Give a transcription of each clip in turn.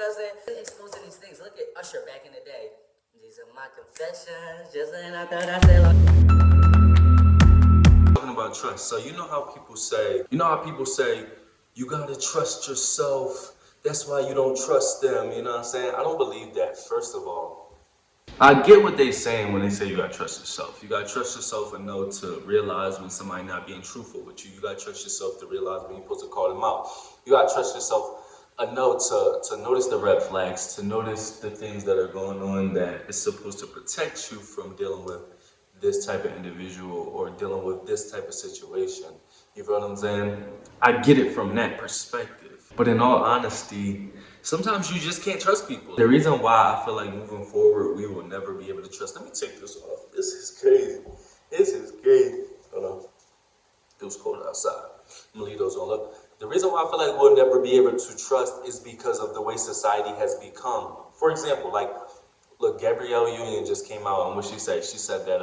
know what I'm saying? Exposing these things. Look at Usher back in the day. These are my confessions, just laying out there, I say like... Talking about trust. So you know how people say, you gotta trust yourself. That's why you don't trust them, you know what I'm saying? I don't believe that, first of all. I get what they're saying when they say you gotta trust yourself. You gotta trust yourself and know to realize when somebody not being truthful with you. You gotta trust yourself to realize when you're supposed to call them out. You gotta trust yourself enough to notice the red flags, to notice the things that are going on that is supposed to protect you from dealing with this type of individual or dealing with this type of situation. You feel what I'm saying? I get it from that perspective. But in all honesty, sometimes you just can't trust people. The reason why I feel like moving forward, we will never be able to trust. Let me take this off. This is crazy. This is crazy. Hold on. It was cold outside. I'm gonna leave those on. Look, the reason why I feel like we'll never be able to trust is because of the way society has become. For example, like, look, Gabrielleunion just came out, and what she said? She said that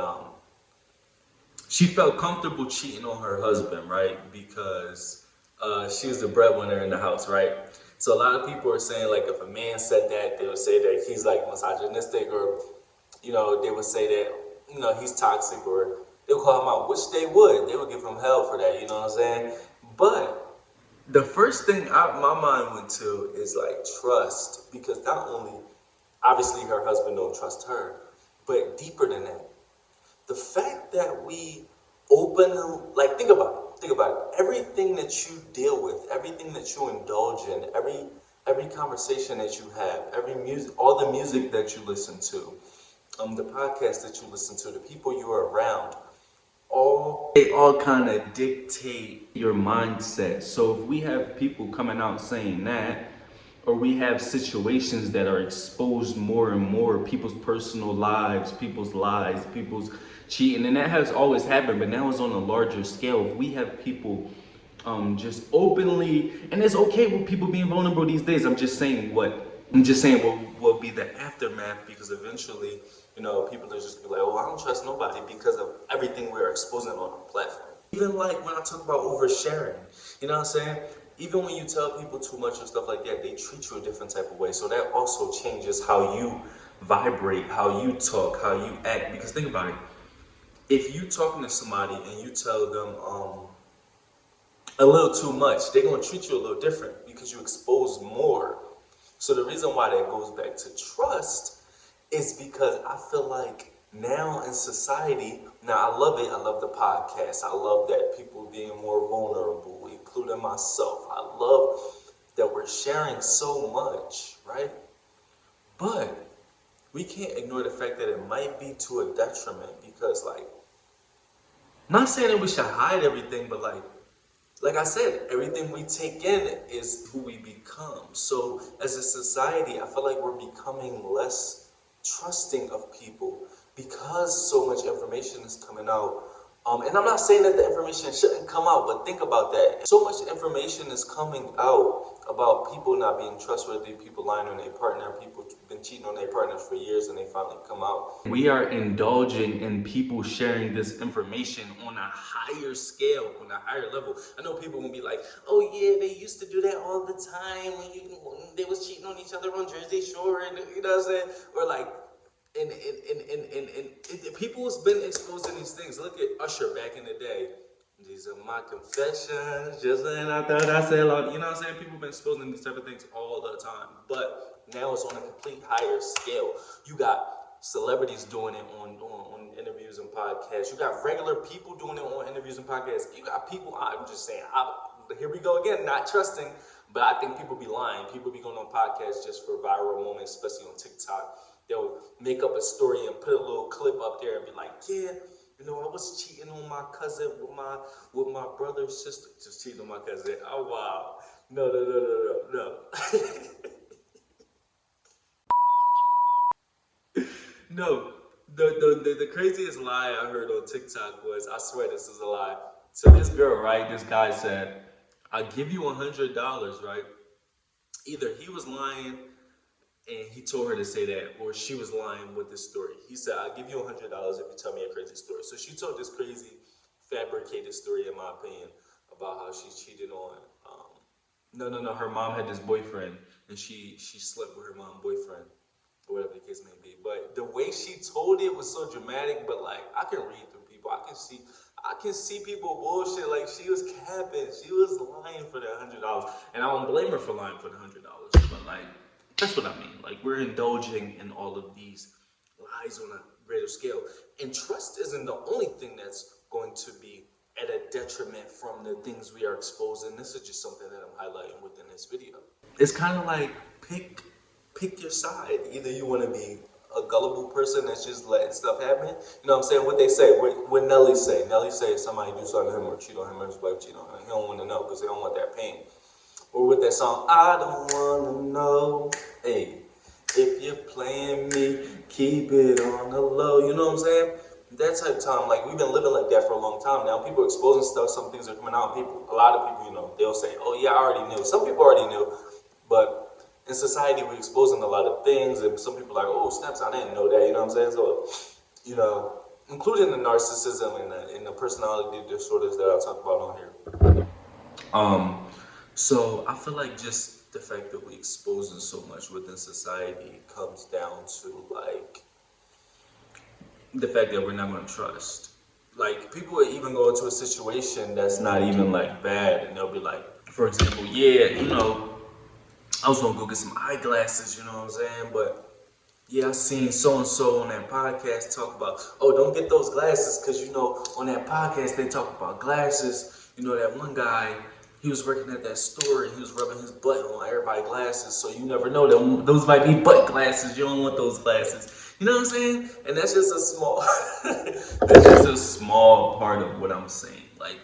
she felt comfortable cheating on her husband, right? Because she was the breadwinner in the house, right? So a lot of people are saying, like, if a man said that, they would say that he's like misogynistic, or, you know, they would say that, you know, he's toxic, or they would call him out, which they would. They would give him hell for that, you know what I'm saying? But the first thing my mind went to is like trust, because not only obviously her husband don't trust her, but deeper than that, the fact that we open, like, think about it. Everything that you deal with, everything that you indulge in, every conversation that you have, every music, all the music that you listen to, the podcast that you listen to, the people you are around, they all kind of dictate your mindset. So if we have people coming out saying that, or we have situations that are exposed more and more, people's personal lives, people's lies, people's cheating, and that has always happened, but now it's on a larger scale. If we have people just openly, and it's okay with people being vulnerable these days. I'm just saying what will be the aftermath, because eventually, you know, people are just be like, oh, I don't trust nobody because of everything we're exposing on our platform. Even like when I talk about oversharing, you know what I'm saying? Even when you tell people too much and stuff like that, they treat you a different type of way. So that also changes how you vibrate, how you talk, how you act. Because think about it. If you talking to somebody and you tell them a little too much, they're gonna treat you a little different because you expose more. So the reason why that goes back to trust is because I feel like now in society, now I love it, I love the podcast, I love that people being more vulnerable, including myself. I love that we're sharing so much, right? But we can't ignore the fact that it might be to a detriment, because, like, not saying that we should hide everything, but like I said, everything we take in is who we become. So as a society, I feel like we're becoming less trusting of people because so much information is coming out. And I'm not saying that the information shouldn't come out, but think about that. So much information is coming out about people not being trustworthy, people lying on their partner, people been cheating on their partners for years, and they finally come out. We are indulging in people sharing this information on a higher scale, on a higher level. I know people will be like, oh yeah, they used to do that all the time when they was cheating on each other on Jersey Shore, and you know what I'm saying? Or like, and people's been exposing these things. Look at Usher back in the day. These are my confessions, just laying out there, I say a lot. You know what I'm saying? People been exposing these type of things all the time. But now it's on a complete higher scale. You got celebrities doing it on interviews and podcasts. You got regular people doing it on interviews and podcasts. You got people, I'm just saying, here we go again, not trusting. But I think people be lying. People be going on podcasts just for viral moments, especially on TikTok. They'll make up a story and put a little clip up there and be like, yeah, you know, I was cheating on my cousin with my brother's sister. Just cheating on my cousin. Oh, wow. No. No. The craziest lie I heard on TikTok was, I swear this is a lie. So this girl, right, this guy said, I'll give you $100, right? Either he was lying and he told her to say that, or she was lying with this story. He said, I'll give you $100 if you tell me a crazy story. So she told this crazy, fabricated story, in my opinion, about how she cheated on No. Her mom had this boyfriend, and she slept with her mom's boyfriend, or whatever the case may be. But the way she told it was so dramatic. But like, I can read through people. I can see people bullshit. Like she was capping. She was lying for that $100, and I don't blame her for lying for the $100. But like, that's what I mean. Like we're indulging in all of these lies on a greater scale, and trust isn't the only thing that's going to be at a detriment from the things we are exposing. This is just something that I'm highlighting within this video. It's kind of like pick your side. Either you want to be a gullible person that's just letting stuff happen. You know what I'm saying? What they say, what Nelly say. Nelly say if somebody do something to him or cheat on him or his wife cheat on him, he don't want to know because they don't want that pain. Or with that song, I don't want to know. Hey, if you're playing me, keep it on the low. You know what I'm saying? That type of time, like we've been living like that for a long time now. People are exposing stuff, some things are coming out. A lot of people, they'll say, "Oh yeah, I already knew." Some people already knew, but in society, we're exposing a lot of things, and some people are like, "Oh snaps, I didn't know that." You know what I'm saying? So, including the narcissism and the personality disorders that I talk about on here. So I feel like just the fact that we exposing so much within society comes down to like the fact that we're not going to trust. Like people will even go into a situation that's not even like bad, and they'll be like, for example, yeah, I was gonna go get some eyeglasses, you know what I'm saying? But yeah, I seen so and so on that podcast talk about, oh, don't get those glasses because on that podcast they talk about glasses. That one guy, he was working at that store and he was rubbing his butt on everybody's glasses. So you never know that those might be butt glasses. You don't want those glasses. You know what I'm saying? And that's just a small, that's just a small part of what I'm saying. Like,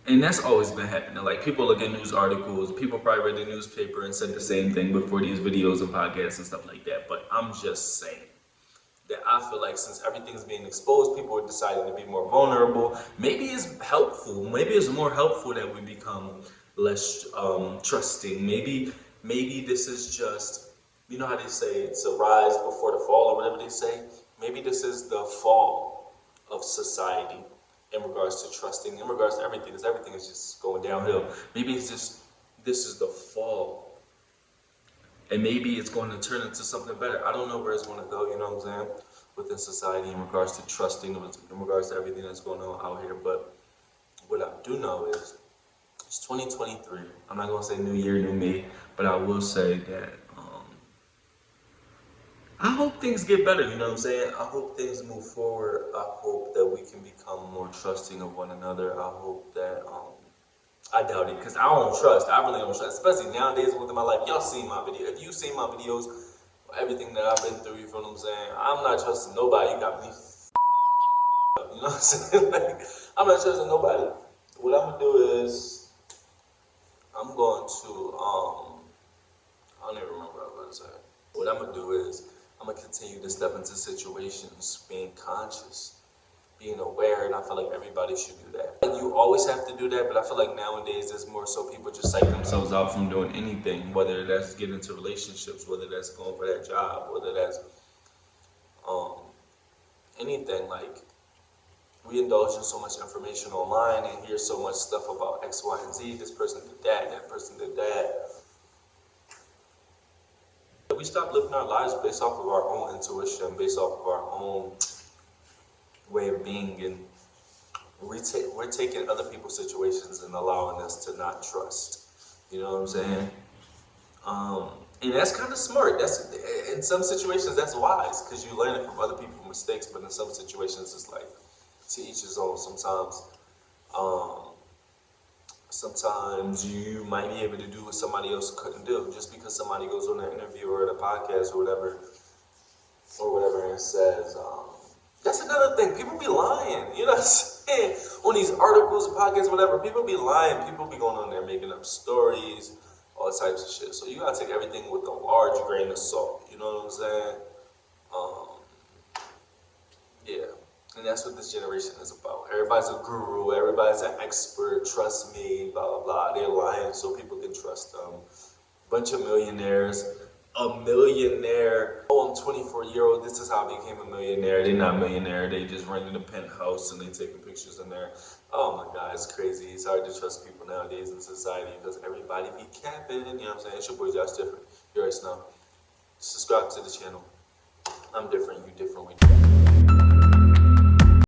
and that's always been happening. Like people look at news articles, people probably read the newspaper and said the same thing before these videos and podcasts and stuff like that. But I'm just saying that I feel like since everything's being exposed, people are deciding to be more vulnerable. Maybe it's helpful. Maybe it's more helpful that we become less trusting. Maybe this is just, you know how they say it's a rise before the fall or whatever they say. Maybe this is the fall of society in regards to trusting, in regards to everything, because everything is just going downhill. Maybe it's just this is the fall. And maybe it's going to turn into something better. I don't know where it's going to go, you know what I'm saying? Within society, in regards to trusting, in regards to everything that's going on out here. But what I do know is it's 2023. I'm not going to say new year, new me, but I will say that I hope things get better, you know what I'm saying? I hope things move forward. I hope that we can become more trusting of one another. I hope that I doubt it because I don't trust. I really don't trust, especially nowadays within my life. Y'all seen my video. If you seen my videos, everything that I've been through, you feel what I'm saying? I'm not trusting nobody. You got me up, you know what I'm saying? Like, I'm not trusting nobody. What I'm gonna do is I'm going to I don't even remember what I was about to say. What I'm gonna do is I'm gonna continue to step into situations being conscious, being aware, and I feel like everybody should do that. Like you always have to do that, but I feel like nowadays there's more so people just psych themselves out from doing anything, whether that's getting into relationships, whether that's going for that job, whether that's um, anything. Like we indulge in so much information online and hear so much stuff about X, Y, and Z. This person did that, that person did that. We stop living our lives based off of our own intuition, based off of our own way of being, and we're taking other people's situations and allowing us to not trust. You know what I'm saying? And that's kind of smart. That's in some situations that's wise because you learn it from other people's mistakes. But in some situations, it's like to each his own. Um, sometimes you might be able to do what somebody else couldn't do just because somebody goes on an interview or at a podcast or whatever, and says. That's another thing. People be lying. You know what I'm saying? On these articles, podcasts, whatever, people be lying. People be going on there making up stories, all types of shit. So you gotta take everything with a large grain of salt. You know what I'm saying? Um, yeah. And that's what this generation is about. Everybody's a guru. Everybody's an expert. Trust me, blah, blah, blah. They're lying so people can trust them. Bunch of millionaires a millionaire. Oh, I'm 24-year-old. This is how I became a millionaire. They're not a millionaire. They just rented a penthouse and they taking pictures in there. Oh my God, it's crazy. It's hard to trust people nowadays in society because everybody be capping. You know what I'm saying? It's your boy Joshdifferent. You already know. Subscribe to the channel. I'm different. You different. We different.